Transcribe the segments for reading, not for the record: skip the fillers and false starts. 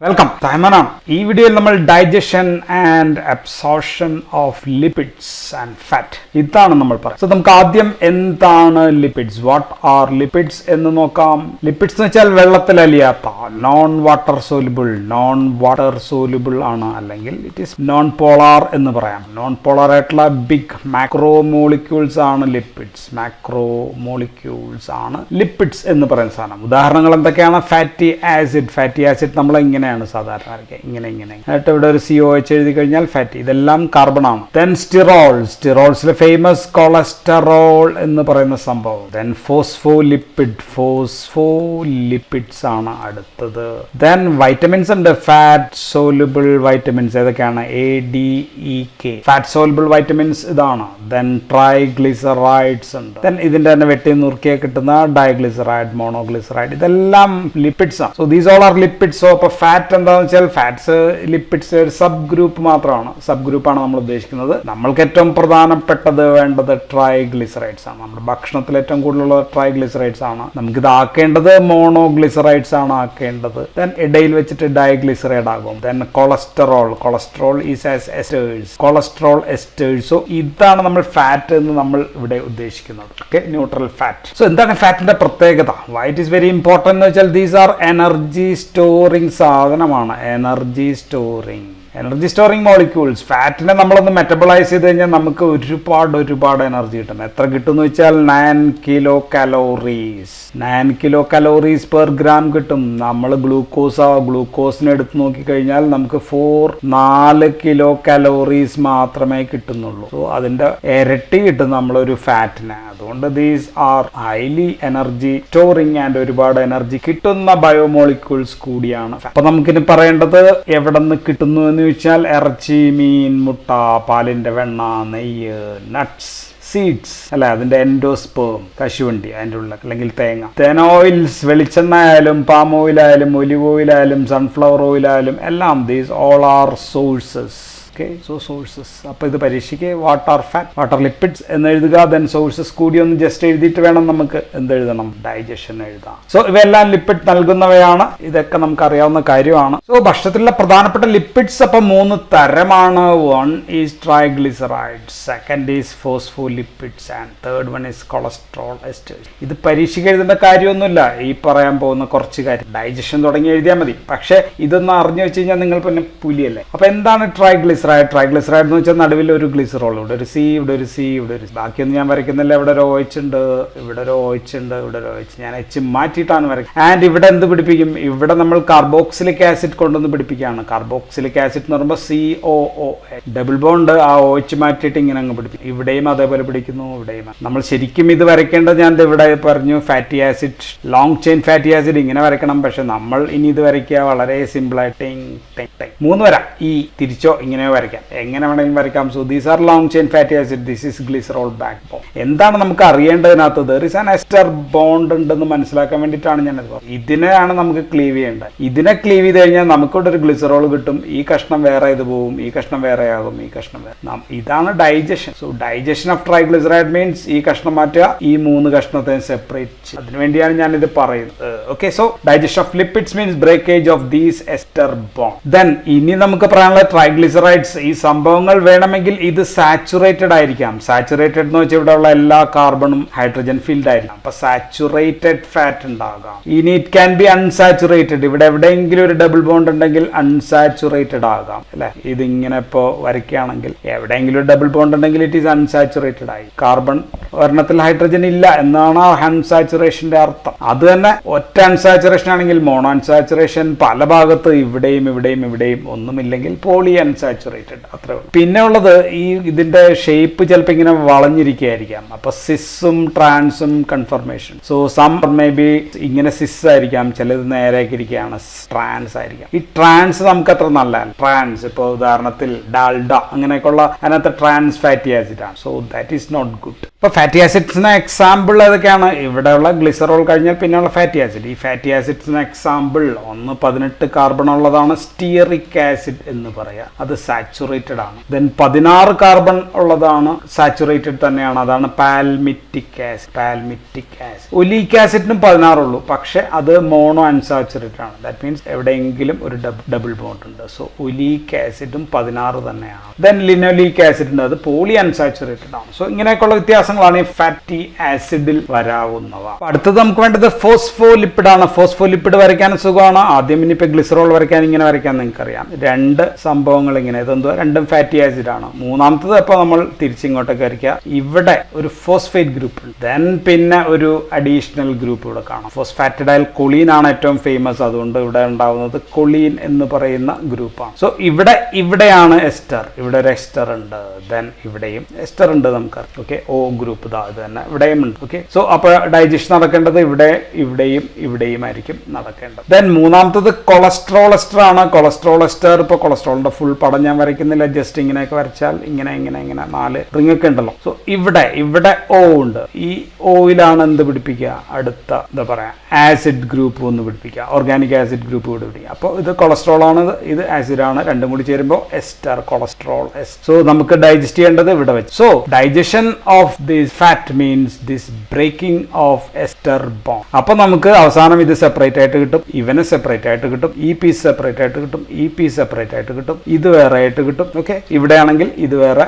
Welcome തൈമനാണ്. ഈ വീഡിയോയിൽ നമ്മൾ digestion and absorption of lipids and fat ഇതാണ് നമ്മൾ പറയുന്നത്. സോ നമുക്ക് ആദ്യം എന്താണ് ലിപ്പിഡ്സ്, വാട്ട് ആർ ലിപ്പിഡ്സ് എന്ന് നോക്കാം. ലിപ്പിഡ്സ് എന്ന് വെച്ചാൽ വെള്ളത്തിൽ അലിയാത്ത നോൺ വാട്ടർ സോലുബിൾ ആണ്, അല്ലെങ്കിൽ ഇറ്റ് ഈസ് നോൺ പോളാർ എന്ന് പറയാം. നോൺ പോളാർ ആയിട്ടുള്ള ബിഗ് മാക്രോ മോളിക്യൂൾസ് ആണ് ലിപ്പിഡ്സ്. ലിപ്പിഡ്സ് എന്ന് പറയുന്ന സാധനം. ഉദാഹരണങ്ങൾ എന്തൊക്കെയാണ്? ഫാറ്റി ആസിഡ് നമ്മൾ ഇങ്ങനെയാണ് സാധാരണ ഇങ്ങനെ എന്നിട്ട് ഇവിടെ ഒരു COH എഴുതി കഴിഞ്ഞാൽ ഫാറ്റി, ഇതെല്ലാം കാർബൺ ആണ്. ദെൻ സ്റ്റിറോൾസിലെ ഫേമസ് കൊളസ്റ്ററോൾ എന്ന് പറയുന്ന സംഭവം. ദെൻ ഫോസ്ഫോലിപ്പിഡ്സ് ആണ് അടുത്തത്. ദെൻ വൈറ്റമിൻസ് ഉണ്ട്, ഫാറ്റ് സോലുബിൾ വൈറ്റമിൻസ്. ഏതൊക്കെയാണ്? ADEK ഫാറ്റ് സോലുബിൾ വൈറ്റമിൻസ് ഇതാണ്. ദെൻ ട്രൈഗ്ലിസറൈഡ്സ് ഉണ്ട്. ദെൻ ഇതിന്റെ തന്നെ വെട്ടി നുറുക്കിയ കിട്ടുന്ന ഡൈഗ്ലിസറൈഡ്, മോണോഗ്ലിസറൈഡ്, ഇതെല്ലാം ലിപ്പിഡ്സ് ആണ്. So these all R lipids. So അപ്പോൾ ഫാറ്റ് എന്താണെന്ന് വെച്ചാൽ ഫാറ്റ്സ് ലിപ്പിഡ്സ് ഒരു സബ് ഗ്രൂപ്പ് മാത്രമാണ്. സബ് ഗ്രൂപ്പാണ് നമ്മൾ ഉദ്ദേശിക്കുന്നത്. നമ്മൾക്ക് ഏറ്റവും പ്രധാനപ്പെട്ടത് വേണ്ടത് ട്രൈഗ്ലിസറൈഡ്സ് ആണ്. നമ്മുടെ ഭക്ഷണത്തിൽ ഏറ്റവും കൂടുതലുള്ള ട്രൈഗ്ലിസറൈഡ്സ് ആണ്. നമുക്കിത് ആക്കേണ്ടത് മോണോഗ്ലിസറൈഡ്സ് ആണ് ആക്കേണ്ടത്. ദെൻ ഇടയിൽ വെച്ചിട്ട് ഡൈഗ്ലിസറൈഡ് ആകും. Then cholesterol is as എസ്റ്റേഴ്സ്, cholesterol എസ്റ്റേഴ്സ്. So ഇതാണ് നമ്മൾ ഫാറ്റ് എന്ന് നമ്മൾ ഇവിടെ ഉദ്ദേശിക്കുന്നത്. Okay, neutral fat. സോ എന്താണ് ഫാറ്റിന്റെ പ്രത്യേകത? Why it is very important എന്ന് വെച്ചാൽ ദീസ് ആർ എനർജി സ്റ്റോറിംഗ് സാധനമാണ്. Energy storing molecules. ഫാറ്റിനെ നമ്മളൊന്ന് മെറ്റബിളൈസ് ചെയ്ത് കഴിഞ്ഞാൽ നമുക്ക് ഒരുപാട് എനർജി കിട്ടും. എത്ര കിട്ടും എന്ന് വെച്ചാൽ 9 കിലോ കലോറീസ് പെർ ഗ്രാം കിട്ടും. നമ്മൾ ഗ്ലൂക്കോസിനെ എടുത്ത് നോക്കിക്കഴിഞ്ഞാൽ നമുക്ക് 4 കിലോ കലോറീസ് മാത്രമേ കിട്ടുന്നുള്ളൂ. സോ അതിന്റെ ഇരട്ടി കിട്ടും നമ്മളൊരു ഫാറ്റിന്. അതുകൊണ്ട് these are highly energy storing and ഒരുപാട് എനർജി കിട്ടുന്ന ബയോമോളിക്യൂൾസ് കൂടിയാണ്. അപ്പൊ നമുക്കിനി പറയേണ്ടത് എവിടെ നിന്ന് കിട്ടുന്നു എന്ന് ചോദിച്ചാൽ ഇറച്ചി, മീൻ, മുട്ട, പാലിന്റെ വെണ്ണ, നെയ്യ്, നട്ട്സ്, സീഡ്സ് അല്ല, അതിന്റെ എൻഡോസ്പേം, കശുവണ്ടി, അതിൻ്റെ ഉള്ള, അല്ലെങ്കിൽ തേങ്ങ ഓയിൽസ്, വെളിച്ചെണ്ണ ആയാലും പാം ഓയിലായാലും ഒലിവ് ഓയിലായാലും സൺഫ്ലവർ ഓയിലായാലും എല്ലാം these all R sources. Sources. അപ്പോൾ ഇത് പരീക്ഷയ്ക്ക് വാട്ട് ആർ ലിപ്പിഡ്സ് എന്ന് എഴുതുക. ദെൻ സോഴ്സസ് കൂടി ഒന്ന് ജസ്റ്റ് എഴുതിയിട്ട് വേണം നമുക്ക് എന്തെഴുതണം, ഡൈജഷൻ എഴുതാം. സോ ഇവയെല്ലാം ലിപ്പിഡ് നൽകുന്നവയാണ്. ഇതൊക്കെ നമുക്ക് അറിയാവുന്ന കാര്യമാണ്. സോ ഭക്ഷണത്തിലുള്ള പ്രധാനപ്പെട്ട ലിപ്പിഡ്സ് അപ്പം 3 തരമാണ്. 1 is triglycerides, second is phospholipids and third one is cholesterol എസ്റ്റേഴ്സ്. ഇത് പരീക്ഷയ്ക്ക് എഴുതേണ്ട കാര്യമൊന്നുമില്ല. ഈ പറയാൻ പോകുന്ന കുറച്ച് കാര്യം ഡൈജഷൻ തുടങ്ങി എഴുതിയാൽ മതി. പക്ഷേ ഇതൊന്ന് അറിഞ്ഞു വെച്ച് കഴിഞ്ഞാൽ നിങ്ങൾ പിന്നെ പുലിയല്ലേ. അപ്പൊ എന്താണ് ട്രൈഗ്ലിസറൈഡ് എന്ന് വെച്ചാൽ നടുവിൽ ഒരു ഗ്ലിസറോൾ, ഇവിടെ ഒരു സി, ഇവിടെ ഒരു സി, ഇവിടെ ഒരു ബാക്കിയൊന്നും ഞാൻ വരയ്ക്കുന്നില്ല. ഇവിടെ ഒരു OH ഉണ്ട്, ഇവിടെ ഒരു OH ഉണ്ട്, ഇവിടെ ഒരു OH. ഞാൻ H മാറ്റിയിട്ടാണ് വരയ്ക്കുന്നത്. ആൻഡ് ഇവിടെ എന്ത് പിടിപ്പിക്കും? ഇവിടെ നമ്മൾ കാർബോക്സിലിക് ആസിഡ് കൊണ്ടൊന്ന് പിടിപ്പിക്കുകയാണ്. കാർബോക്സിലിക് ആസിഡ് എന്ന് പറയുമ്പോൾ COOH, ഡബിൾ ബോണ്ട്, ആ OH മാറ്റിയിട്ട് ഇങ്ങനെ അങ്ങ് പിടിപ്പിക്കും. ഇവിടെയും അതേപോലെ പിടിക്കുന്നു, ഇവിടെയും. നമ്മൾ ശരിക്കും ഇത് വരയ്ക്കേണ്ടത് ഞാൻ ഇവിടെ പറഞ്ഞു, fatty acid, long chain fatty acid ഇങ്ങനെ വരയ്ക്കണം. പക്ഷെ നമ്മൾ ഇനി ഇത് വരയ്ക്കുക വളരെ സിമ്പിളായിട്ട് 3 വരാം. ഈ തിരിച്ചോ ഇങ്ങനെയോ വരയ്ക്കാം, എങ്ങനെ വേണമെങ്കിലും വരയ്ക്കാം. So these are long chain fatty acid, this is glycerol backbone. എന്താണ് നമുക്ക് അറിയേണ്ടതിനകത്ത്? There is an ester bond ഉണ്ടെന്ന് മനസ്സിലാക്കാൻ വേണ്ടിയിട്ടാണ് ഞാനത് പറഞ്ഞത്. ഇതിനെയാണ് നമുക്ക് ക്ലീവ് ചെയ്യേണ്ടത്. ഇതിനെ ക്ലീവ് ചെയ്ത് കഴിഞ്ഞാൽ നമുക്കിവിടെ ഒരു ഗ്ലിസറോൾ കിട്ടും. ഈ കഷ്ണം വേറെ ഇത് പോവും, ഈ കഷ്ണം വേറെ ആകും, ഈ കഷ്ണം വേറെ. ഇതാണ് digestion. So digestion of triglyceride means ഈ കഷ്ണം മാറ്റുക, ഈ 3 കഷ്ണത്തെ സെപ്പറേറ്റ്. അതിനുവേണ്ടിയാണ് ഞാനിത് പറയുന്നത്. Okay, so digestion of lipids means breakage of these ester bond. Then ഇനി നമുക്ക് പറയാനുള്ള ട്രൈഗ്ലിസറൈഡ്സ്. ഈ സംഭവങ്ങൾ വേണമെങ്കിൽ ഇത് സാച്ചുറേറ്റഡ് ആയിരിക്കാം. സാച്ചുറേറ്റഡ് എന്ന് വെച്ചാൽ ഇവിടെ ഉള്ള എല്ലാ കാർബണും ഹൈഡ്രജൻ ഫീൽഡ് ആയിരിക്കാം. അപ്പൊ സാച്ചുറേറ്റഡ് ഫാറ്റ് ഉണ്ടാകാം. ഇനി ഇറ്റ് ക്യാൻ ബി അൺസാച്ചുറേറ്റഡ്. ഇവിടെ എവിടെയെങ്കിലും ഒരു ഡബിൾ ബോണ്ട് ഉണ്ടെങ്കിൽ അൺസാച്ചുറേറ്റഡ് ആകാം, അല്ലെ? ഇതിങ്ങനെ ഇപ്പോ വരയ്ക്കുകയാണെങ്കിൽ എവിടെയെങ്കിലും ഒരു ഡബിൾ ബോണ്ട് ഉണ്ടെങ്കിൽ ഇറ്റ് ഈസ് അൺസാച്ചുറേറ്റഡ് ആയി. കാർബൺ ഒരെണ്ണത്തിൽ ഹൈഡ്രജൻ ഇല്ല എന്നാണ് അൺസാച്ചുറേഷന്റെ അർത്ഥം. അത് തന്നെ ഒറ്റ അൺസാച്ചുറേഷൻ ആണെങ്കിൽ മോണോ അൺസാച്ചുറേഷൻ, പല ഭാഗത്ത് ഇവിടെയും ഒന്നുമില്ലെങ്കിൽ പോളി അൺസാച്ചുറേറ്റഡ്. അത്രേ ഉള്ളൂ. പിന്നെ ഉള്ളത് ഈ ഇതിന്റെ ഷേപ്പ് ചിലപ്പോൾ ഇങ്ങനെ വളഞ്ഞിരിക്കുകയായിരിക്കാം. അപ്പൊ സിസ്സും ട്രാൻസും conformation. So some may be ഇങ്ങനെ സിസ് ആയിരിക്കാം, ചിലത് നേരെയൊക്കെ ഇരിക്കുകയാണ് ട്രാൻസ് ആയിരിക്കാം. ഈ ട്രാൻസ് നമുക്ക് അത്ര നല്ലതല്ല. ട്രാൻസ് ഇപ്പോൾ ഉദാഹരണത്തിൽ ഡാൽഡ അങ്ങനെയൊക്കെയുള്ള അതിനകത്ത് ട്രാൻസ് ഫാറ്റി ആസിഡ് ആണ്. So that is not good. ഇപ്പോൾ ഫാറ്റി ആസിഡ്സിന് എക്സാമ്പിൾ ഏതൊക്കെയാണ്? ഇവിടെയുള്ള ഗ്ലിസറോൾ കഴിഞ്ഞാൽ പിന്നെയുള്ള ഫാറ്റി ആസിഡ്. ഈ ഫാറ്റി ആസിഡ്സിന് എക്സാമ്പിൾ 18 കാർബൺ ഉള്ളതാണ് സ്റ്റിയറിക് ആസിഡ് എന്ന് പറയാം. അത് സാച്ചുറേറ്റഡ് ആണ്. ദെൻ 16 കാർബൺ ഉള്ളതാണ് സാച്ചുറേറ്റഡ് തന്നെയാണ്, അതാണ് പാൽമിറ്റിക് ആസിഡ്. ഒലീക് ആസിഡിനും 16 ഉള്ളൂ, പക്ഷെ അത് മോണോ അൺസാച്ചുറേറ്റഡ് ആണ്. ദാറ്റ് മീൻസ് എവിടെയെങ്കിലും ഒരു ഡബിൾ ബോണ്ട് ഉണ്ട്. സോ ഒലീക് ആസിഡും 16 തന്നെയാണ്. ദെൻ ലിനോലിക് ആസിഡ് ഉണ്ട്, അത് പോളി അൺസാച്ചുറേറ്റഡ് ആണ്. സോ ഇങ്ങനെയൊക്കെയുള്ള വ്യത്യാസങ്ങളാണ് ഈ ഫാറ്റി ആസിഡിൽ വരാവുന്നവ. അടുത്തത് നമുക്ക് വേണ്ടത് ഫോസ്ഫോലിപ്പിഡ് ആണ്. ഫോസ്ഫോലിപ്പിഡ് വരയ്ക്കാൻ സുഖമാണ്. ആദ്യം ഇനിയിപ്പോൾ ഗ്ലിസറോൾ വരയ്ക്കാൻ ഇങ്ങനെ വരയ്ക്കാൻ നിങ്ങൾക്കറിയാം. രണ്ട് സംഭവങ്ങൾ ഇങ്ങനെ, ഇതെന്തോ രണ്ടും ഫാറ്റി ആസിഡ് ആണ്. മൂന്നാമത്തത് അപ്പോൾ നമ്മൾ തിരിച്ചിങ്ങോട്ടേക്ക് വരയ്ക്കുക. ഇവിടെ ഒരു ഫോസ്ഫേറ്റ് ഗ്രൂപ്പ് ഉണ്ട്. ദെൻ പിന്നെ ഒരു അഡീഷണൽ ഗ്രൂപ്പ് ഇവിടെ കാണാം. ഫോസ്ഫാറ്റിഡൈൽ കൊളീൻ ആണ് ഏറ്റവും ഫേമസ്. അതുകൊണ്ട് ഇവിടെ ഉണ്ടാവുന്നത് കൊളീൻ എന്ന് പറയുന്ന ഗ്രൂപ്പാണ്. സോ ഇവിടെയാണ് എസ്റ്റർ. ഇവിടെ ഒരു എസ്റ്റർ ഉണ്ട്. ദെൻ ഇവിടെയും എസ്റ്റർ ഉണ്ട് നമുക്കറിയാം. ഓക്കെ, ഓ ഗ്രൂപ്പ് ഇത് തന്നെ ഇവിടെയും ഉണ്ട്. ഓക്കെ, സോ അപ്പോൾ ഡൈജഷൻ നടക്കേണ്ടത് ഇവിടെയും ആയിരിക്കും നടക്കേണ്ടത്. ദെൻ മൂന്നാമത്തത് കൊളസ്ട്രോൾ എസ്റ്റർ ആണ്. കൊളസ്ട്രോൾ എസ്റ്റർ, ഇപ്പോൾ കൊളസ്ട്രോളിന്റെ ഫുൾ പടം ഞാൻ വരയ്ക്കുന്നില്ല, ജസ്റ്റ് ഇങ്ങനെയൊക്കെ വരച്ചാൽ ഇങ്ങനെ 4 റിംഗ് ഒക്കെ ഉണ്ടല്ലോ. സോ ഇവിടെ ഓ ഉണ്ട്. ഈ ഓയിലാണ് എന്ത് പിടിപ്പിക്കുക? അടുത്ത എന്താ പറയാ ആസിഡ് ഗ്രൂപ്പ് ഒന്ന് പിടിപ്പിക്കുക, ഓർഗാനിക് ആസിഡ് ഗ്രൂപ്പ് പിടിപ്പിക്കുക. അപ്പോൾ ഇത് കൊളസ്ട്രോൾ ആണ്, ഇത് ആസിഡ് ആണ്. രണ്ടും കൂടി ചേരുമ്പോൾ എസ്റ്റർ, കൊളസ്ട്രോൾ എസ്റ്റർ. സോ നമുക്ക് ഡൈജസ്റ്റ് ചെയ്യേണ്ടത് ഇവിടെ വെച്ച്. So digestion of this fat means this breaking of ester bond. അപ്പൊ നമുക്ക് അവസാനം ഇത് സെപ്പറേറ്റ് ആയിട്ട് കിട്ടും, ഇവനെ സെപ്പറേറ്റ് ആയിട്ട് കിട്ടും, ഈ പീസ് സെപ്പറേറ്റ് ആയിട്ട് കിട്ടും, ഈ പീസ് സെപ്പറേറ്റ് ആയിട്ട് കിട്ടും, ഇത് വേറെ ആയിട്ട് കിട്ടും. ഓക്കെ, ഇവിടെ ആണെങ്കിൽ ഇത് വേറെ.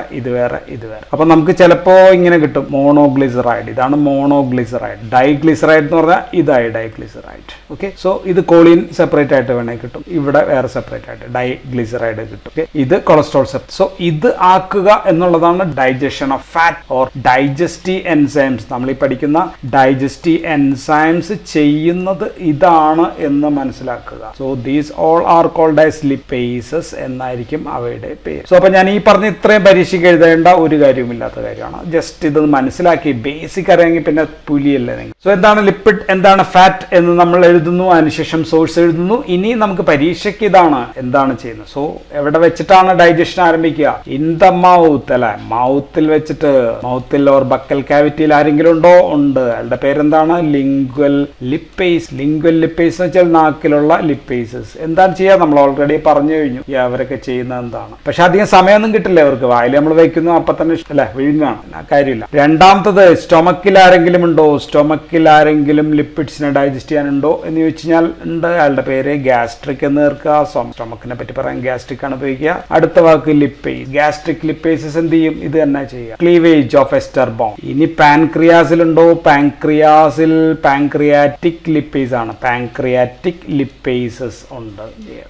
അപ്പൊ നമുക്ക് ചിലപ്പോ ഇങ്ങനെ കിട്ടും മോണോഗ്ലിസറൈഡ്. ഇതാണ് മോണോഗ്ലിസറൈഡ്. ഡൈഗ്ലിസറൈഡ് എന്ന് പറഞ്ഞാൽ ഇതായി ഡൈഗ്ലിസറൈഡ്. ഓക്കെ, സോ ഇത് കോളിൻ സെപ്പറേറ്റ് ആയിട്ട് വേണേ കിട്ടും, ഇവിടെ വേറെ സെപ്പറേറ്റ് ആയിട്ട് ഡൈഗ്ലിസറൈഡ് കിട്ടും. ഓക്കെ, ഇത് കൊളസ്ട്രോൾ സെപ്പറേറ്റ്. സോ ഇത് ആക്കുക എന്നുള്ളതാണ് digestion of fat or digestive enzymes. നമ്മൾ ഈ പഠിക്കുന്ന ഡൈജസ്റ്റീവ് എൻസൈംസ് ചെയ്യുന്നത് ഇതാണ് എന്ന് മനസ്സിലാക്കുക. So these all are called as lipases എന്നായിരിക്കും അവയുടെ പേര്. സോ അപ്പൊ ഞാൻ ഈ പറഞ്ഞ ഇത്രയും പരീക്ഷയ്ക്ക് എഴുതേണ്ട ഒരു കാര്യവുമില്ലാത്ത കാര്യമാണ്. ജസ്റ്റ് ഇത് മനസ്സിലാക്കി ബേസിക് അറിയാമെങ്കിൽ പിന്നെ പുലിയല്ലേ നിങ്ങൾ. സോ എന്താണ് ലിപ്പിഡ്, എന്താണ് ഫാറ്റ് എന്ന് നമ്മൾ എഴുതുന്നു, അതിനുശേഷം സോഴ്സ് എഴുതുന്നു. ഇനി നമുക്ക് പരീക്ഷയ്ക്ക് ഇതാണ് എന്താണ് ചെയ്യുന്നത്. സോ എവിടെ വെച്ചിട്ടാണ് ഡൈജഷൻ ആരംഭിക്കുക? ഇൻ ദ മൗത്ത് അല്ലെ, മൗത്തിൽ വെച്ചിട്ട്. മൗത്തിൽ ഓർ ബക്കൽ കാവിറ്റിയിൽ ആരെങ്കിലും ഉണ്ടോ? ഉണ്ട്. അയാളുടെ പേരെന്താണ്? Lingual lipase. ലിംഗ്വൽ ലിപ്പേസ് എന്ന് വെച്ചാൽ നാക്കിലുള്ള ലിപ്പേസസ്. എന്താണ് ചെയ്യുക? നമ്മൾ ഓൾറെഡി പറഞ്ഞു കഴിഞ്ഞു അവരൊക്കെ ചെയ്യുന്നത് എന്താണ്. പക്ഷെ അധികം സമയമൊന്നും കിട്ടില്ല അവർക്ക്. വായിൽ നമ്മൾ വയ്ക്കുന്നു, അപ്പൊ തന്നെ അല്ലെ വിഴുങ്ങാണ്, കാര്യമില്ല. രണ്ടാമത്തത് സ്റ്റൊമക്കിൽ ആരെങ്കിലും ഉണ്ടോ? സ്റ്റൊമക്കിൽ ആരെങ്കിലും ലിപ്പിഡ്സിനെ ഡൈജസ്റ്റ് ചെയ്യാനുണ്ടോ എന്ന് ചോദിച്ചു കഴിഞ്ഞാൽ ഉണ്ട്. അയാളുടെ പേര് ഗ്യാസ്ട്രിക് എന്ന് തീർക്കുക. സ്റ്റൊമക്കിനെ പറ്റി പറയാൻ ഗ്യാസ്ട്രിക് ആണ് ഉപയോഗിക്കുക. അടുത്ത വാക്ക് ലിപ്പേസ്. ഗ്യാസ്ട്രിക് ലിപ്പേസസ് എന്ത് ചെയ്യും? ഇത് തന്നെ ചെയ്യുക. Cleavage of ester bond. ഇനി പാൻക്രിയാസിലുണ്ടോ? പാൻക്രിയാസിൽ പാൻക്രിയാറ്റിക് ലിപ്പേസ് ആണ്. പാൻക്രിയാറ്റിക് ലിപ്പേസസ് ഉണ്ട്.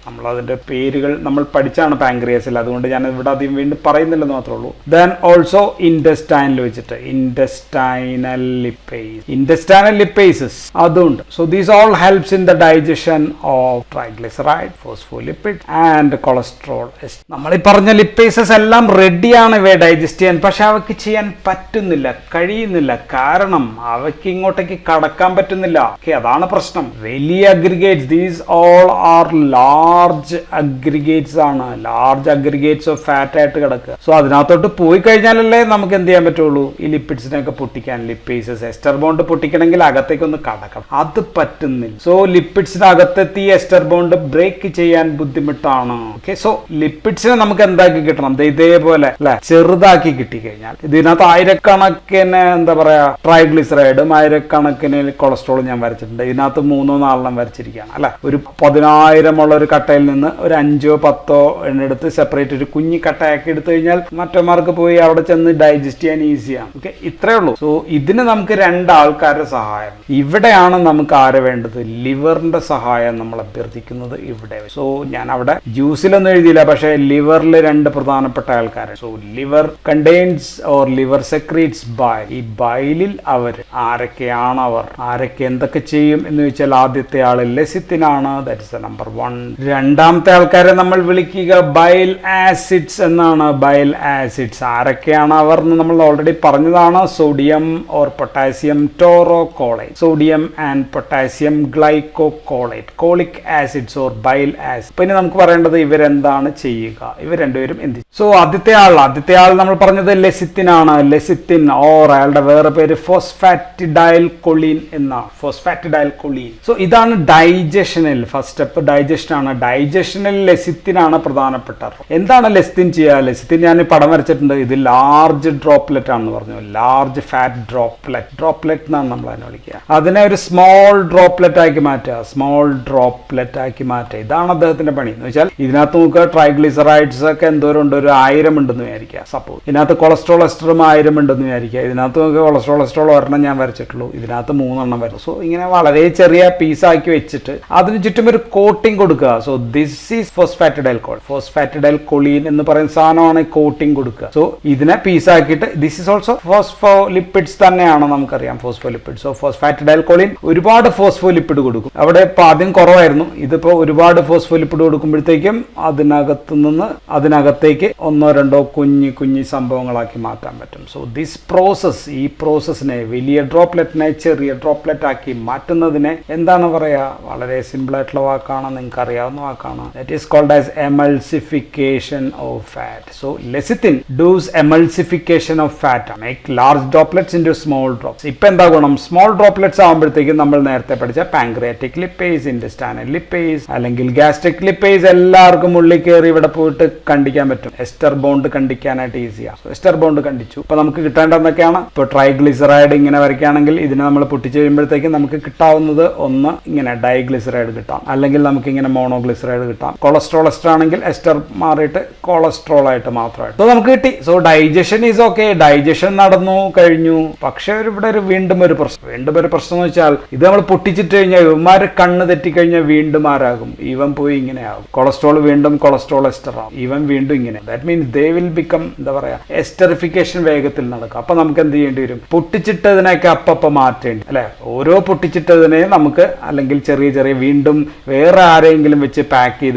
നമ്മൾ അതിന്റെ പേരുകൾ നമ്മൾ പഠിച്ചാണ് പാൻക്രിയാസിൽ, അതുകൊണ്ട് ഞാൻ ഇവിടെ അധികം വീണ്ടും പറയുന്നില്ലെന്ന് മാത്രമേ ഉള്ളൂ. ദെൻ ഓൾസോ ഇൻഡസ്റ്റൈനിൽ വെച്ചിട്ട് ഇൻഡസ്റ്റൈനൽ ലിപ്പേസസ് അതുണ്ട്. So these all helps in the digestion of triglyceride, phospholipid and cholesterol. നമ്മൾ ഈ പറഞ്ഞ ലിപ്പേസസ് എല്ലാം റെഡിയാണ് ഇവയെ ഡൈജസ്റ്റ് ചെയ്യാൻ. പക്ഷെ അവയ്ക്ക് ചെയ്യാൻ പറ്റുന്നില്ല, കഴിയുന്നില്ല. കാരണം അവയ്ക്ക് ഇങ്ങോട്ടേക്ക് കടക്കാൻ പറ്റുന്നില്ല. ഓക്കെ, അതാണ് പ്രശ്നം. വലിയ aggregates, these all R large aggregates ആണ്. ലാർജ് അഗ്രിഗേറ്റ്സ് ഓഫ് ഫാറ്റ് ആയിട്ട് കിടക്കുക. സോ അതിനകത്തോട്ട് പോയി കഴിഞ്ഞാലല്ലേ നമുക്ക് എന്ത് ചെയ്യാൻ പറ്റുള്ളൂ? ഈ ലിപ്പിഡ്സിനെയൊക്കെ പൊട്ടിക്കാൻ. ലിപ്പേസസ്, എസ്റ്റർ ബോണ്ട് പൊട്ടിക്കണമെങ്കിൽ അകത്തേക്ക് ഒന്ന് കടക്കണം, അത് പറ്റുന്നില്ല. സോ ലിപ്പിഡ്സിനകത്തെത്തി എസ്റ്റർ ബോണ്ട് ബ്രേക്ക് ചെയ്യാൻ ബുദ്ധിമുട്ടാണ്. ഓക്കെ, സോ ലിപ്പിഡ്സിനെ നമുക്ക് എന്താക്കി കിട്ടണം? ഇതേപോലെ അല്ലെ ചെറുതാക്കി കിട്ടിക്കഴിഞ്ഞാൽ ഇതിനകത്ത് ആയിരക്കണക്കിന് എന്താ പറയാ ട്രൈഗ്ലിസറൈഡും ആയിരക്കണക്കിന് കൊളസ്ട്രോളും ഞാൻ വരച്ചിട്ടുണ്ട്. ഇതിനകത്ത് 3-4 വരച്ചിരിക്കുകയാണ് അല്ലെ. ഒരു 10,000 ഉള്ള ഒരു കട്ടയിൽ നിന്ന് ഒരു 5-10 എടുത്ത് സെപ്പറേറ്റ് ഒരു കുഞ്ഞി കട്ടയാക്കി എടുത്തു കഴിഞ്ഞാൽ മറ്റന്മാർക്ക് പോയി അവിടെ ചെന്ന് ഡൈജസ്റ്റ് ചെയ്യാൻ ഈസിയാണ്. ഓക്കെ, ഇത്രേ ഉള്ളൂ. സോ ഇതിന് നമുക്ക് 2 ആൾക്കാരുടെ സഹായം. ഇവിടെയാണ് നമുക്ക് ആരെ വേണ്ടത്? ലിവറിന്റെ സഹായം നമ്മൾ അഭ്യർത്ഥിക്കുന്നത് ഇവിടെ. സോ ഞാൻ അവിടെ ജ്യൂസിലൊന്നും എഴുതിയില്ല, പക്ഷേ ലിവറിൽ 2 പ്രധാനപ്പെട്ട ആൾക്കാരാണ്. So liver contains or liver secretes bile. ഈ ബൈലിൽ ആരൊക്കെയാണ് ആരൊക്കെ എന്തൊക്കെ ചെയ്യും എന്ന് ചോദിച്ചാൽ ആദ്യത്തെ ആള് ലെസിത്തിനാണ്. That is the number 1. രണ്ടാമത്തെ ആൾക്കാരെ നമ്മൾ വിളിക്കുക ബൈൽ ആസിഡ്സ് എന്നാണ്. ബൈൽ ആസിഡ്സ് ആരൊക്കെയാണ് അവർ എന്ന് നമ്മൾ ഓൾറെഡി പറഞ്ഞതാണ്. Sodium or potassium taurocholate, sodium and potassium glycocholate, cholic acids or bile acid. പിന്നെ നമുക്ക് പറയേണ്ടത് ഇവരെന്താണ് ചെയ്യുക, ഇവർ രണ്ടുപേരും എന്ത് സോ ആദ്യത്തെ ആൾ നമ്മൾ പറഞ്ഞത് ലെസിത്തിൻ ആണ്. ലെസിത്തിൻ ഓർ അയാളുടെ വേറെ പേര് ഫോസ്ഫാറ്റിഡൈൽ കൊളീൻ എന്നാണ്. ഫോസ്ഫാറ്റിഡൈൽ കൊളീൻ. സോ ഇതാണ് ഡൈജഷനിൽ ഫസ്റ്റ് സ്റ്റെപ്പ്. ഡൈജഷൻ ആണ്. ഡൈജഷനിൽ ലെസിത്തിൻ ആണ് പ്രധാനപ്പെട്ട. എന്താണ് ലെസിത്തിൻ ചെയ്യുക? ലെസിത്തിൻ ഞാൻ പടം വരച്ചിട്ടുണ്ട്. ഇത് ലാർജ് ഡ്രോപ്ലെറ്റ് ആണെന്ന് പറഞ്ഞു. ലാർജ് ഫാറ്റ് ഡ്രോപ്ലെറ്റ് എന്നാണ് നമ്മൾ അതിനെ വിളിക്കുക. അതിനെ ഒരു സ്മോൾ ഡ്രോപ്ലെറ്റ് ആക്കി മാറ്റുക. ഇതാണ് അദ്ദേഹത്തിന്റെ പണി. എന്ന് വെച്ചാൽ ഇതിനകത്ത് നമുക്ക് ട്രൈഗ്ലിസറൈഡ്സ് ഒക്കെ എന്തോരം ഉണ്ട്? ഒരു 1000 ഉണ്ടെന്ന് വിചാരിക്കുക. സപ്പോസ് ഇതിനകത്ത് കൊളസ്ട്രോൾ എസ്റ്ററും 1000 ഉണ്ടെന്ന് വിചാരിക്കുക. ഇതിനകത്ത് നമുക്ക് കൊളസ്ട്രോൾ ഒരെണ്ണം ഞാൻ വരച്ചിട്ടുള്ളൂ. ഇതിനകത്ത് 3 എണ്ണം വരും. സോ ഇങ്ങനെ വളരെ ചെറിയ പീസാക്കി വെച്ചിട്ട് അതിന് ചുറ്റും ഒരു കോട്ടിംഗ് കൊടുക്കുക. സോ ദിസ് ഈസ് ഫോസ്ഫാറ്റിഡൈൽ കൊളീൻ എന്ന് പറയുന്ന സാധനമാണ് കോട്ടിംഗ് കൊടുക്കുക. സോ ഇതിനെ പീസാക്കിയിട്ട് ദിസ് ഈസ് ഓൾസോ ഫോസ്ഫോലിപ്പിഡ്സ് തന്നെയാണ് നമുക്കറിയാം. ഫോസ്ഫോലിപ്പിഡ്. സോ ഫോസ്ഫാറ്റിഡൈൽ കൊളീൻ ഒരുപാട് ഫോസ്ഫോലിപ്പിഡ് കൊടുക്കും. അവിടെ ഇപ്പൊ ആദ്യം കുറവായിരുന്നു. ഇതിപ്പോ ഒരുപാട് ഫോസ്ഫോലിപ്പിഡ് കൊടുക്കുമ്പോഴത്തേക്കും അതിനകത്തേക്ക് 1-2 കുഞ്ഞി സംഭവങ്ങളാക്കി മാറ്റാൻ പറ്റും. സോ ദിസ് പ്രോസസ്, ഈ പ്രോസസ്സിനെ വലിയ ഡ്രോപ്ലെറ്റിനെ ചെറിയ ഡ്രോപ്ലെറ്റ് ആക്കി മാറ്റുന്നതിനെ എന്താണ് പറയാ? വളരെ സിമ്പിൾ ആയിട്ടുള്ള വാക്കാണ്, നിങ്ങൾക്ക് അറിയാവുന്ന വാക്കാണ്. That is called as emulsification of fat. So lecithin does emulsification of fat, make large droplets into small drops. ഇപ്പൊ എന്താ ഗുണം? സ്മോൾ ഡ്രോപ്ലെറ്റ്സ് ആകുമ്പോഴത്തേക്കും നമ്മൾ നേരത്തെ പഠിച്ച പാൻക്രിയാറ്റിക് ലിപ്പേസ്, ഇൻറ്റെസ്റ്റൈനൽ ലിപ്പേസ് അല്ലെങ്കിൽ ഗ്യാസ്ട്രിക് ലിപ്പേസ് എല്ലാവർക്കും ഉള്ളിൽ കയറി ഇവിടെ പോയിട്ട് കണ്ടിക്കാൻ പറ്റും. എസ്റ്റർ ബോണ്ട് കണ്ടിക്കാനായിട്ട് ഈസിയാണ്. എസ്റ്റർ ബോണ്ട് കണ്ടിച്ചു. ഇപ്പൊ നമുക്ക് കിട്ടേണ്ടതൊക്കെയാണ്. ഇപ്പൊ ട്രൈഗ്ലിസറൈഡ് ഇങ്ങനെ വരയ്ക്കുകയാണെങ്കിൽ ഇതിനെ നമ്മൾ പൊട്ടിച്ച് കഴിയുമ്പോഴത്തേക്കും നമുക്ക് കിട്ടാവുന്നത് ഒന്ന് ഇങ്ങനെ ഡൈഗ്ലിസറൈഡ് കിട്ടാം, അല്ലെങ്കിൽ നമുക്ക് ഇങ്ങനെ മോണോഗ്ലിസറൈഡ് കിട്ടാം. കൊളസ്ട്രോൾ എസ്റ്റർ ആണെങ്കിൽ എസ്റ്റർ മാറിയിട്ട് കൊളസ്ട്രോൾ ആയിട്ട് മാത്രമായിട്ട് നമുക്ക് കിട്ടി. So digestion is okay. Digestion നടന്നു കഴിഞ്ഞു. പക്ഷെ ഇവിടെ വീണ്ടും ഒരു പ്രശ്നം എന്ന് വെച്ചാൽ ഇത് നമ്മൾ പൊട്ടിച്ചിട്ട് കഴിഞ്ഞാൽ ഇവന്മാര് കണ്ണ് തെറ്റിക്കഴിഞ്ഞാൽ വീണ്ടും ആരാകും? ഇവൻ പോയി ഇങ്ങനെ ആകും. കൊളസ്ട്രോൾ വീണ്ടും കൊളസ്ട്രോൾ എസ്റ്റർ ആവും. ഇവൻ വീണ്ടും ഇങ്ങനെ. That means they will become എന്താ പറയാ എസ്റ്ററിഫിക്കേഷൻ വേഗത്തിൽ നടക്കും. അപ്പൊ നമുക്ക് എന്ത് ചെയ്യേണ്ടി വരും? പൊട്ടിച്ചിട്ടതിനൊക്കെ അപ്പ മാറ്റേണ്ടി അല്ലെ? ഓരോ പൊട്ടിച്ചിട്ടതിനെ നമുക്ക് അല്ലെങ്കിൽ ചെറിയ വീണ്ടും വേറെ ആരെങ്കിലും വെച്ച് പാക്ക്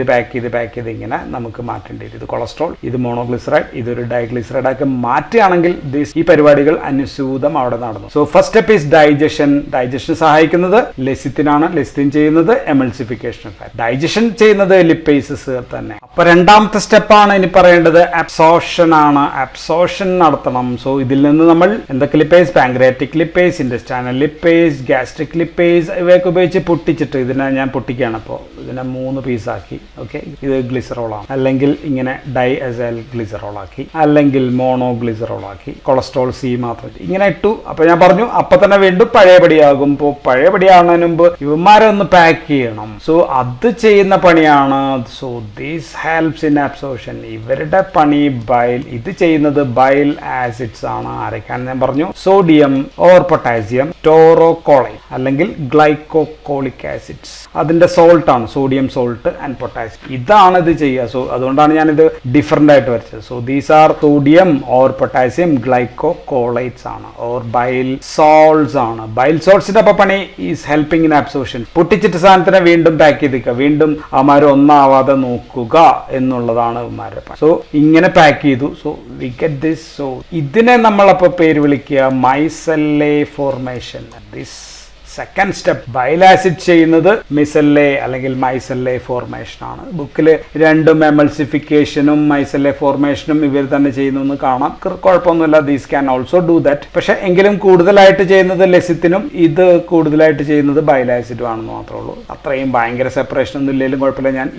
ചെയ്ത് ഇങ്ങനെ നമുക്ക് മാറ്റേണ്ടി വരും. ഇത് കൊളസ്ട്രോൾ, ഇത് മോണോഗ്ലിസറൈഡ്, ഇതൊരു ഡൈഗ്ലിസറൈഡ് ആക്കി മാറ്റുകയാണെങ്കിൽ ഈ പരിപാടികൾ അനുസ്യൂതം അവിടെ നടന്നു. So first step is digestion. Digestion സഹായിക്കുന്നത് ലെസിത്തിൻ ആണ്. ലെസിത്തിൻ ചെയ്യുന്നത് എമൾസിഫിക്കേഷൻ ഓഫ് ഫാറ്റ്. ഡൈജഷൻ ചെയ്യുന്നത് ലിപ്പേസസ് തന്നെ. അപ്പൊ രണ്ടാമത്തെ സ്റ്റെപ്പാണ് ഇനി പറയേണ്ടത് അബ്സോർഷൻ ആണ്. അബ്സോർഷൻ നടത്തണം. സോ ഇതിൽ നിന്ന് നമ്മൾ എന്തൊക്കെ lipase? Pancreatic lipase, intestinal lipase, gastric lipase ഇവയൊക്കെ ഉപയോഗിച്ച് പൊട്ടിച്ചിട്ട് ഇതിനെ ഞാൻ പൊട്ടിക്കുകയാണ്. അപ്പോൾ ഇതിനെ 3 പീസാക്കി. ഓക്കെ, ഇത് ഗ്ലിസറോൾ ആണ്, അല്ലെങ്കിൽ ഇങ്ങനെ ഡൈഅസൈൽ ഗ്ലിസറോൾ ആക്കി, അല്ലെങ്കിൽ മോണോ ഗ്ലിസറോൾ ആക്കി, കൊളസ്ട്രോൾ സി മാത്രം ഇങ്ങനെ ഇട്ടു. അപ്പൊ ഞാൻ പറഞ്ഞു അപ്പൊ തന്നെ വീണ്ടും പഴയപടിയാകും. ഇപ്പോൾ പഴയപടിയാകുന്നതിന് മുമ്പ് ഇവന്മാരെ ഒന്ന് പാക്ക് ചെയ്യണം. സോ അത് ചെയ്യുന്ന പണിയാണ്. So this helps in absorption. ഇവരുടെ പണി ഇത് ചെയ്യുന്നത് ബൈൽ ആസിഡ്സ് ആണ്. ആരൊക്കെയാണെന്ന് ഞാൻ പറഞ്ഞു. സോഡിയം ഓർ പൊട്ടാസ്യം ടോറോകോളൈൻ അല്ലെങ്കിൽ ഗ്ലൈക്കോകോളിക് ആസിഡ്സ്. അതിന്റെ സോൾട്ട് ആണ് സോഡിയം സോൾട്ട് ആൻഡ് പൊട്ടാസ്യം. ഇതാണ് ഇത് ചെയ്യുക. സോ അതുകൊണ്ടാണ് ഞാനിത് ഡിഫറെന്റ് ആയിട്ട് വരച്ചത്. So these are sodium or potassium glycocholates ആണ് ഓർ ബൈൽ സോൾട്സ് ആണ്. ബൈൽ സോൾട്സിന്റെ അപ്പൊ പണി ഈസ് ഹെൽപ്പിംഗ് ഇൻ അബ്സോർഷൻ. പൊട്ടിച്ചിട്ട് സാധനത്തിനെ വീണ്ടും പാക്ക് ചെയ്തിക്കുക, വീണ്ടും അവന്മാർ ഒന്നാവാതെ നോക്കുക എന്നുള്ളതാണ് അവന്മാരുടെ പണി. സോ ഇങ്ങനെ പാക്ക് ചെയ്തു. So we get this. So ഇതിനെ നമ്മളപ്പോൾ പേര് വിളിക്കുക micelle formation. This second step bile acid ചെയ്യുന്നത് മിസെല്ലേ അല്ലെങ്കിൽ മൈസെല്ലേ ഫോർമേഷൻ ആണ്. ബുക്കിൽ രണ്ടും എമൾസിഫിക്കേഷനും മൈസെല്ലേ ഫോർമേഷനും ഇവർ തന്നെ ചെയ്യുന്നു എന്ന് കാണാം. കുഴപ്പമൊന്നുമില്ല. These can also do that. പക്ഷെ എങ്കിലും കൂടുതലായിട്ട് ചെയ്യുന്നത് ലെസിത്തിനും ഇത് കൂടുതലായിട്ട് ചെയ്യുന്നത് ബൈൽ ആസിഡും ആണെന്ന് മാത്രമേ ഉള്ളൂ. അത്രയും ഭയങ്കര സെപ്പറേഷൻ ഒന്നും ഇല്ലെങ്കിലും കുഴപ്പമില്ല. ഞാൻ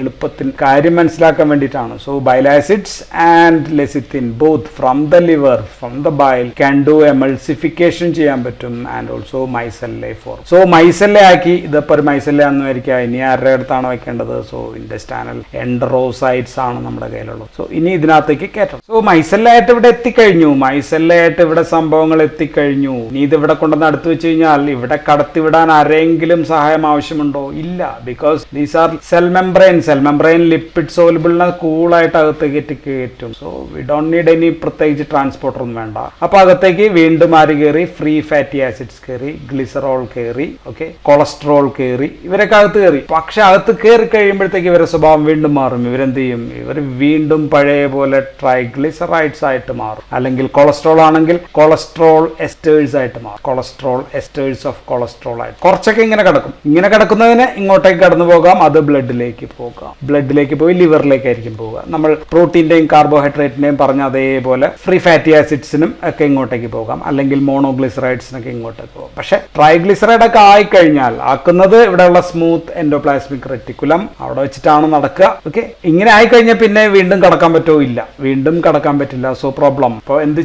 എളുപ്പത്തിൽ കാര്യം മനസ്സിലാക്കാൻ വേണ്ടിയിട്ടാണ്. So bile acids and lecithin both from the liver from the bile can do emulsification ചെയ്യാൻ പറ്റും and also micelle for. So micelle ആക്കി. ഇതിപ്പോൾ ഒരു മൈസെല്ലേ ആണെന്ന് വരിക. ഇനി ആരുടെ അടുത്താണ് വെക്കേണ്ടത്? സോ ഇൻറ്റെസ്റ്റൈനൽ എൻഡറോസൈറ്റ്സ് ആണ് നമ്മുടെ കയ്യിലുള്ളത്. സോ ഇനി ഇതിനകത്തേക്ക് കയറ്റണം. സോ മൈസെല്ലേ ആയിട്ട് ഇവിടെ എത്തിക്കഴിഞ്ഞു. മൈസെല്ലേ ആയിട്ട് ഇവിടെ സംഭവങ്ങൾ എത്തിക്കഴിഞ്ഞു. ഇനി ഇതിവിടെ കൊണ്ടുവന്ന് അടുത്ത് വെച്ച് കഴിഞ്ഞാൽ ഇവിടെ കടത്തിവിടാൻ ആരെങ്കിലും സഹായം ആവശ്യമുണ്ടോ? ഇല്ല. Because these are cell membrane lipid സോലുബിളിനെ കൂളായിട്ട് അകത്തേക്ക് കയറ്റും. So we don't need any പ്രത്യേകിച്ച് ട്രാൻസ്പോർട്ടർ ഒന്നും വേണ്ട. അപ്പൊ അകത്തേക്ക് വീണ്ടും ആര് കയറി? ഫ്രീ ഫാറ്റി ആസിഡ്സ് കയറി, ഗ്ലിസറോൾ ഗ്ലിസറോൾ കയറി, ഓക്കെ, കൊളസ്ട്രോൾ കയറി, ഇവരൊക്കെ അകത്ത് കയറി. പക്ഷെ അകത്ത് കയറി കഴിയുമ്പോഴത്തേക്ക് ഇവരുടെ സ്വഭാവം വീണ്ടും മാറും. ഇവരെന്ത് ചെയ്യും? ഇവർ വീണ്ടും പഴയ പോലെ ട്രൈഗ്ലിസറൈഡ്സ് ആയിട്ട് മാറും. അല്ലെങ്കിൽ കൊളസ്ട്രോൾ ആണെങ്കിൽ കൊളസ്ട്രോൾ എസ്റ്റേഴ്സ് ആയിട്ട് മാറും. കൊളസ്ട്രോൾ എസ്റ്റേഴ്സ് ഓഫ് കൊളസ്ട്രോൾ ആയിട്ട് കുറച്ചൊക്കെ ഇങ്ങനെ കിടക്കും. ഇങ്ങനെ കിടക്കുന്നതിന് ഇങ്ങോട്ടേക്ക് കടന്നു പോകാം, അത് ബ്ലഡിലേക്ക് പോകാം. ബ്ലഡിലേക്ക് പോയി ലിവറിലേക്കായിരിക്കും പോവുക. നമ്മൾ പ്രോട്ടീന്റെയും കാർബോഹൈഡ്രേറ്റിന്റെയും പറഞ്ഞ അതേപോലെ ഫ്രീ ഫാറ്റി ആസിഡ്സിനും ഒക്കെ ഇങ്ങോട്ടേക്ക് പോകാം, അല്ലെങ്കിൽ മോണോഗ്ലിസറൈഡ്സിനൊക്കെ ഇങ്ങോട്ടേക്ക് പോകാം. പക്ഷെ ട്രൈഗ്ലിസറൈഡ് ഒക്കെ ആയിക്കഴിഞ്ഞാൽ ആക്കുന്നത് ഇവിടെയുള്ള സ്മൂത്ത് എൻഡോപ്ലാസ്മിക് റെറ്റിക്കുലം അവിടെ വെച്ചിട്ടാണ് നടക്കുക. ഓക്കെ, ഇങ്ങനെ ആയിക്കഴിഞ്ഞാൽ പിന്നെ വീണ്ടും കടക്കാൻ പറ്റോ? ഇല്ല, വീണ്ടും കടക്കാൻ പറ്റില്ല. So problem. അപ്പോൾ എന്ത്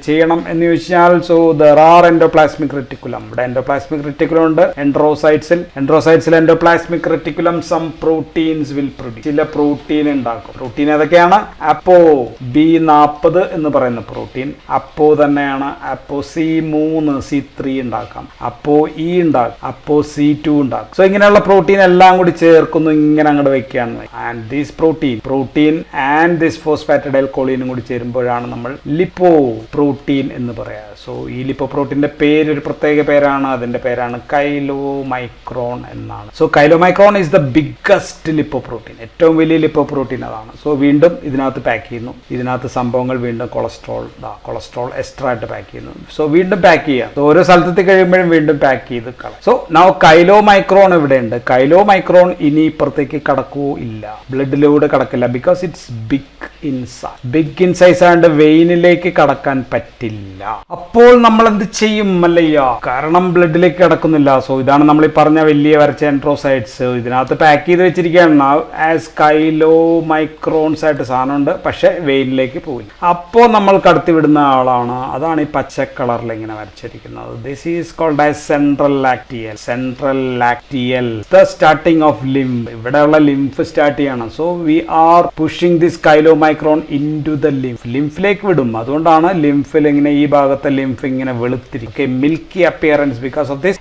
ചെയ്യണം എന്ന് ചോദിച്ചാൽ, so there are endoplasmic reticulum. ഇവിടെ എൻഡോപ്ലാസ്മിക് റെറ്റിക്കുലം ഉണ്ട്. എൻഡ്രോസൈറ്റ്സിൽ endoplasmic reticulum some proteins will produce. ചില പ്രോട്ടീൻ ഉണ്ടാക്കും. പ്രോട്ടീൻ ഏതൊക്കെയാണ്? അപ്പോ B40 എന്ന് പറയുന്ന പ്രോട്ടീൻ അപ്പോ തന്നെയാണ്. അപ്പോ C3 C3 ഉണ്ടാക്കാം, അപ്പോ E ഉണ്ടാക്കാം, അപ്പോ C2 ഉണ്ടാക്കാം. സോ ഇങ്ങനെയുള്ള പ്രോട്ടീൻ എല്ലാം കൂടി ചേർക്കുന്നു, ഇങ്ങനെ അങ്ങോട്ട് വെക്കുകയാണ്. And this protein and this phosphatidyl കോളിനും കൂടി ചേരുമ്പോഴാണ് നമ്മൾ ലിപ്പോ പ്രോട്ടീൻ എന്ന് പറയാം. സോ ഈ ലിപ്പോ പ്രോട്ടീന്റെ പേര് ഒരു പ്രത്യേക പേരാണ്. അതിന്റെ പേരാണ് കൈലോമൈക്രോൺ എന്നാണ്. So chylomicron is the biggest lipoprotein. ഏറ്റവും വലിയ ലിപ്പോ പ്രോട്ടീൻ അതാണ്. സോ വീണ്ടും ഇതിനകത്ത് പാക്ക് ചെയ്യുന്നു. ഇതിനകത്ത് സംഭവങ്ങൾ വീണ്ടും കൊളസ്ട്രോൾ എസ്റ്റർ ആയിട്ട് പാക്ക് ചെയ്യുന്നു. സോ വീണ്ടും പാക്ക് ചെയ്യാം. സോ ഓരോ സ്ഥലത്തെത്തി കഴിയുമ്പോഴും വീണ്ടും പാക്ക് ചെയ്ത് കളയും. സോ നൗ കൈലോമൈക്രോൺ ഇവിടെ ഉണ്ട്. കൈലോമൈക്രോൺ ഇനി ഇപ്പുറത്തേക്ക് കടക്കൂ ഇല്ല, ബ്ലഡിലൂടെ കടക്കില്ല. Because it's big in size ആയതുകൊണ്ട് വെയിനിലേക്ക് കടക്കാൻ പറ്റില്ല. അപ്പോൾ നമ്മൾ എന്ത് ചെയ്യും മല്ലയ്യ? കാരണം ബ്ലഡിലേക്ക് കിടക്കുന്നില്ല. സോ ഇതാണ് നമ്മൾ ഈ പറഞ്ഞ വലിയ വരച്ച എൻട്രോസൈറ്റ്സ്. ഇതിനകത്ത് പാക്ക് ചെയ്ത് വെച്ചിരിക്കുകയാണ് ആസ് കൈലോമൈക്രോൺസ് ആയിട്ട് സാധനമുണ്ട്. പക്ഷെ വെയിനിലേക്ക് പോയില്ല. അപ്പോൾ നമ്മൾ കടത്തിവിടുന്ന ആളാണ്. അതാണ് ഈ പച്ച കളറിൽ ഇങ്ങനെ വരച്ചിരിക്കുന്നത്. This is called as central lacteal the starting of lymph. ഇവിടെയുള്ള ലിംഫ് സ്റ്റാർട്ട് ചെയ്യണം. So we are pushing this chylomicron into the ലിംഫിലേക്ക് വിടും. അതുകൊണ്ടാണ് ലിംഫിൽ ഇങ്ങനെ ഈ ഭാഗത്തെ ലിംഫ് ഇങ്ങനെ വെളുത്തിരിക്കും. Milky appearance because of this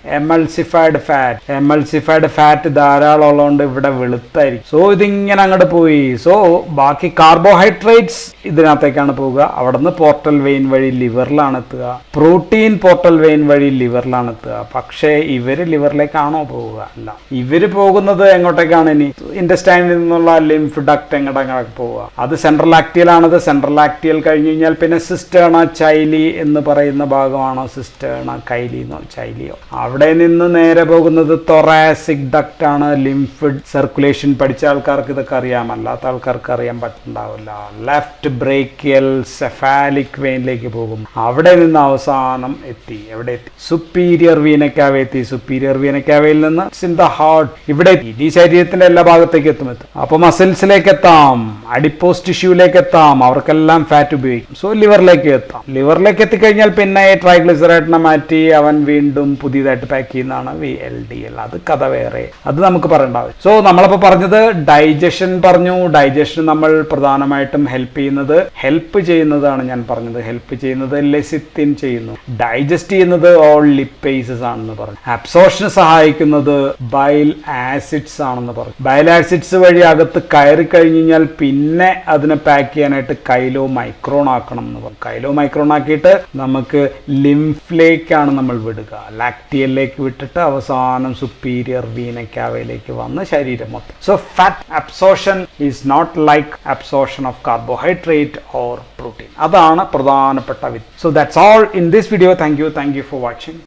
emulsified fat ധാരാളം ഉള്ളതുകൊണ്ട് ഇവിടെ വെളുത്തായിരിക്കും. സോ ഇതിങ്ങനെ അങ്ങോട്ട് പോയി. സോ ബാക്കി കാർബോഹൈഡ്രേറ്റ്സ് ഇതിനകത്തേക്കാണ് പോവുക. അവിടെ നിന്ന് പോർട്ടൽ വെയിൻ വഴി ലിവറിലാണ് എത്തുക. പ്രോട്ടീൻ പോർട്ടൽ വെയിൻ വഴി ലിവറിലാണ് എത്തുക. പക്ഷേ ഇവര് ലിവറിലേക്കാണോ പോവുക? അല്ല, ഇവര് പോകുന്നത് എങ്ങോട്ടേക്കാണ്? ഇനി ഇൻറ്റസ്റ്റൈനിൽ നിന്നുള്ള ലിംഫ് ഡക്ട് എങ്ങോട്ടേക്ക് പോവുക? അത് സെൻട്രൽ ലാക്റ്റിയലാണത്. സെൻട്രൽ ലാക്റ്റിയൽ കഴിഞ്ഞ് കഴിഞ്ഞാൽ പിന്നെ സിസ്റ്റേണ ചൈലി എന്ന് പറയുന്ന ഭാഗമാണ്. സിസ്റ്റേണ കൈലിന്നോ ചൈലിയോ. അവിടെ നിന്ന് നേരെ പോകുന്നത് തൊറാസിക് ഡക്ട് ആണ്. ലിംഫ് സർക്കുലേഷൻ പഠിച്ച ആൾക്കാർക്ക് ഇതൊക്കെ അറിയാം, അല്ലാത്ത ആൾക്കാർക്ക് അറിയാൻ പറ്റുന്നുണ്ടാവില്ല. ലെഫ്റ്റ് ബ്രേക്കിയൽ സെഫാലിക് വെയിനിലേക്ക് പോകും. അവിടെ നിന്ന് അവസാനം എത്തി. എവിടെ എത്തി? സുപ്പീരിയർ വീനക്കാവ എത്തി. സുപ്പീരിയർ വീനക്കാവയിൽ നിന്ന് ഇൻ ദ ഹാർട്ട്. ഇവിടെ എത്തി. ഈ ശരീരത്തിന്റെ എല്ലാ ഭാഗത്തേക്ക് എത്തും. അപ്പൊ മസിൽസിലേക്ക് എത്താം, അഡിപ്പോസ് ടിഷ്യൂലേക്ക് എത്താം. അവർക്കെല്ലാം ഫാറ്റ് ഉപയോഗിക്കും. സോ ലിവറിലേക്ക് എത്താം. ലിവറിലേക്ക് എത്തിക്കഴിഞ്ഞാൽ പിന്നെ ട്രൈഗ്ലിസറൈഡിനെ മാറ്റി അവൻ വീണ്ടും പുതിയതായിട്ട് പാക്ക് ചെയ്യുന്നതാണ് VLDL. അത് കഥ വേറെ, അത് നമുക്ക് പറയണ്ടാവും. സോ നമ്മളപ്പോൾ പറഞ്ഞത് ഡൈജഷൻ പറഞ്ഞു. ഡൈജഷൻ നമ്മൾ പ്രധാനമായിട്ടും ഹെൽപ്പ് ചെയ്യുന്നതാണ് ഞാൻ പറഞ്ഞത്. ഹെൽപ്പ് ചെയ്യുന്നത് ലെസിത്തിൻ ചെയ്യുന്നു. ഡൈജസ്റ്റ് ചെയ്യുന്നത് ഓൾ ലിപ്പേസസ് ആണെന്ന് പറഞ്ഞു. അബ്സോർഷന് സഹായിക്കുന്നത് ബൈൽ ആസിഡ്സ് ആണെന്ന് പറഞ്ഞു. ബൈൽ ആസിഡ്സ് വഴി അകത്ത് കയറി കഴിഞ്ഞ് കഴിഞ്ഞാൽ പിന്നെ അതിനെ പാക്ക് ചെയ്യാനായിട്ട് കൈലോമൈക്രോൺ ആക്കണം എന്ന് പറഞ്ഞു. കൈലോമൈക്രോൺ ആക്കിയിട്ട് നമുക്ക് ലിംഫിലേക്കാണ് നമ്മൾ വിടുക. ലാക്റ്റിയലിലേക്ക് വിട്ടിട്ട് അവസാനം സുപ്പീരിയർ വീനക്കാവയിലേക്ക് വന്ന് ശരീരം മൊത്തം. So fat absorption is not like absorption of carbohydrate or protein. അതാണ് പ്രധാനപ്പെട്ട വിധം. So that's all in this video. Thank you for watching.